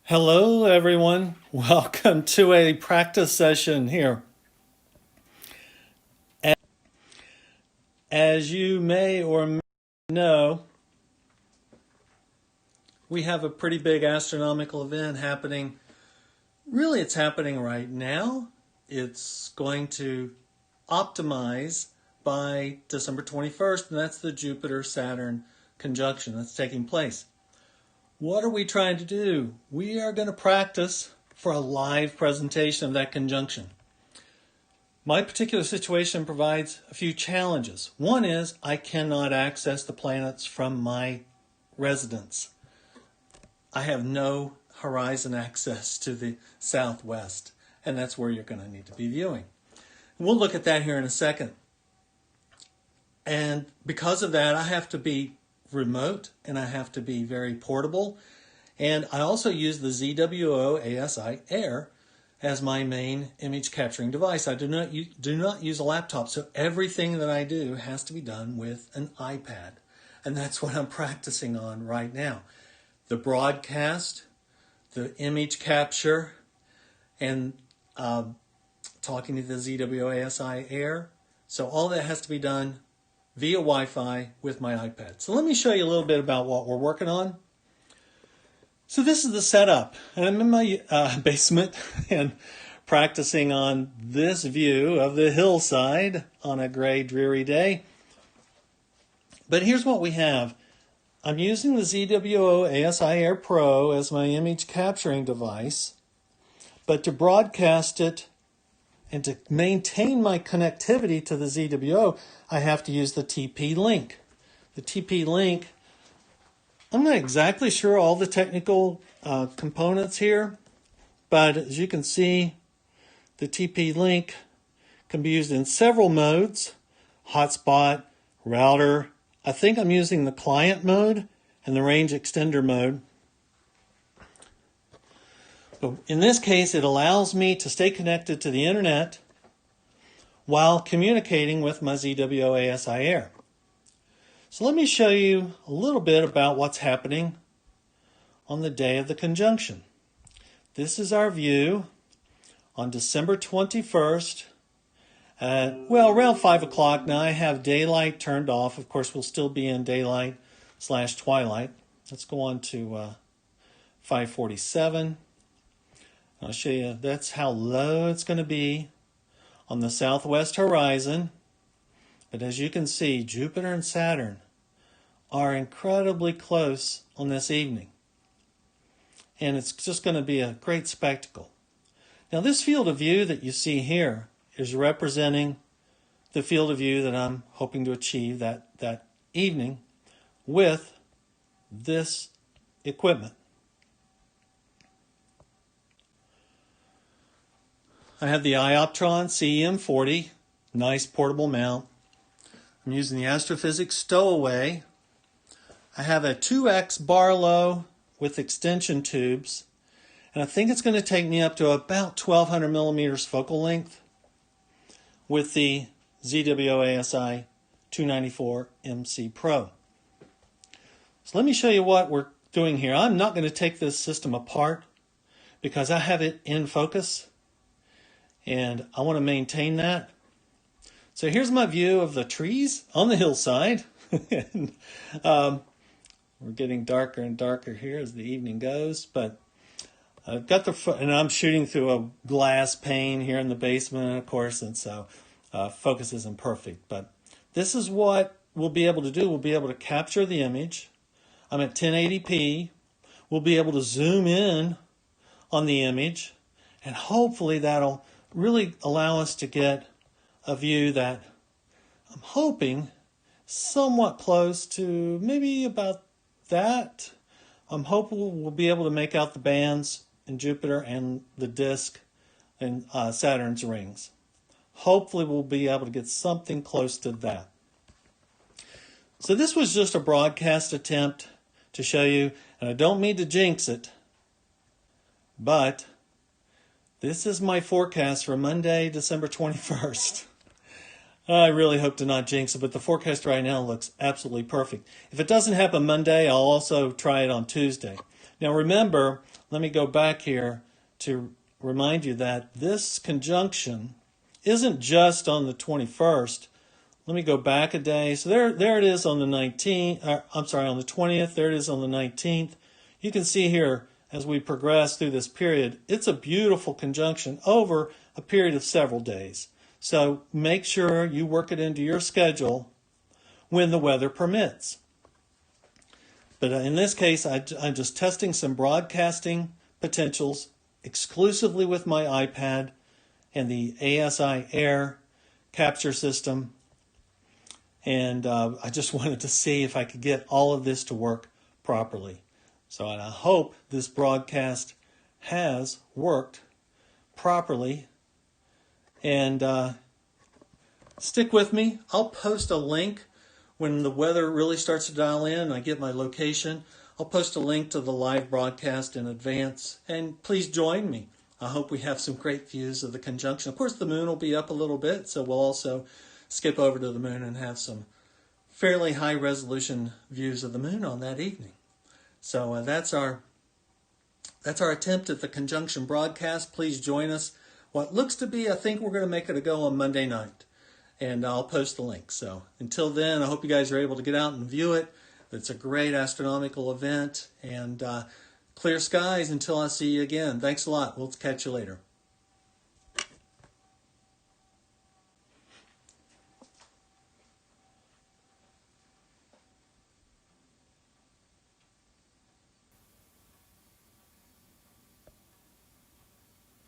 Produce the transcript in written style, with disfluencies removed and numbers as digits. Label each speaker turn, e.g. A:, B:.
A: Hello everyone, welcome to a practice session here. As you may or may know, we have a pretty big astronomical event happening. Really, it's happening right now. It's going to optimize by December 21st, and that's the Jupiter-Saturn conjunction that's taking place. What are we trying to do? We are going to practice for a live presentation of that conjunction. My particular situation provides a few challenges. One is I cannot access the planets from my residence. I have no horizon access to the southwest, and that's where you're going to need to be viewing. We'll look at that here in a second. And because of that, I have to be remote and I have to be very portable. And I also use the ZWO ASI Air as my main image capturing device. I do not use a laptop, so everything that I do has to be done with an iPad. And that's what I'm practicing on right now. The broadcast, the image capture, and talking to the ZWO ASI Air. So all that has to be done via Wi-Fi with my iPad. So let me show you a little bit about what we're working on. So this is the setup. And I'm in my basement and practicing on this view of the hillside on a gray, dreary day. But here's what we have. I'm using the ZWO ASI Air Pro as my image capturing device, but to broadcast it and to maintain my connectivity to the ZWO, I have to use the TP-Link. The TP-Link, I'm not exactly sure all the technical components here, but as you can see, the TP-Link can be used in several modes: hotspot, router. I think I'm using the client mode and the range extender mode. But in this case, it allows me to stay connected to the internet while communicating with my ZWO ASI Air. So let me show you a little bit about what's happening on the day of the conjunction. This is our view on December 21st at, around 5 o'clock. Now I have daylight turned off. Of course, we'll still be in daylight/twilight. Let's go on to 5:47. I'll show you that's how low it's going to be on the southwest horizon. But as you can see, Jupiter and Saturn are incredibly close on this evening. And it's just going to be a great spectacle. Now this field of view that you see here is representing the field of view that I'm hoping to achieve that evening with this equipment. I have the iOptron CEM40, nice portable mount. I'm using the Astro-Physics Stowaway. I have a 2X Barlow with extension tubes, and I think it's going to take me up to about 1200 millimeters focal length with the ZWO ASI 294 MC Pro. So let me show you what we're doing here. I'm not going to take this system apart because I have it in focus, and I want to maintain that. So here's my view of the trees on the hillside. And, we're getting darker and darker here as the evening goes, but I've got and I'm shooting through a glass pane here in the basement, of course, and so focus isn't perfect. But this is what we'll be able to do. We'll be able to capture the image. I'm at 1080p. We'll be able to zoom in on the image, and hopefully that'll really allow us to get a view that I'm hoping somewhat close to maybe about that. I'm hoping we'll be able to make out the bands in Jupiter and the disk in Saturn's rings. Hopefully we'll be able to get something close to that. So this was just a broadcast attempt to show you, and I don't mean to jinx it, but this is my forecast for Monday, December 21st. I really hope to not jinx it, but the forecast right now looks absolutely perfect. If it doesn't happen Monday, I'll also try it on Tuesday. Now remember, let me go back here to remind you that this conjunction isn't just on the 21st. Let me go back a day. So there it is on the 19th. I'm sorry, on the 20th. There it is on the 19th. You can see here as we progress through this period, it's a beautiful conjunction over a period of several days. So make sure you work it into your schedule when the weather permits. But in this case, I'm just testing some broadcasting potentials exclusively with my iPad and the ASI Air capture system. And I just wanted to see if I could get all of this to work properly. So and I hope this broadcast has worked properly. And stick with me. I'll post a link when the weather really starts to dial in and I get my location. I'll post a link to the live broadcast in advance. And please join me. I hope we have some great views of the conjunction. Of course, the moon will be up a little bit, so we'll also skip over to the moon and have some fairly high resolution views of the moon on that evening. So that's our attempt at the conjunction broadcast. Please join us. What looks to be, I think we're going to make it a go on Monday night. And I'll post the link. So until then, I hope you guys are able to get out and view it. It's a great astronomical event. And clear skies until I see you again. Thanks a lot. We'll catch you later.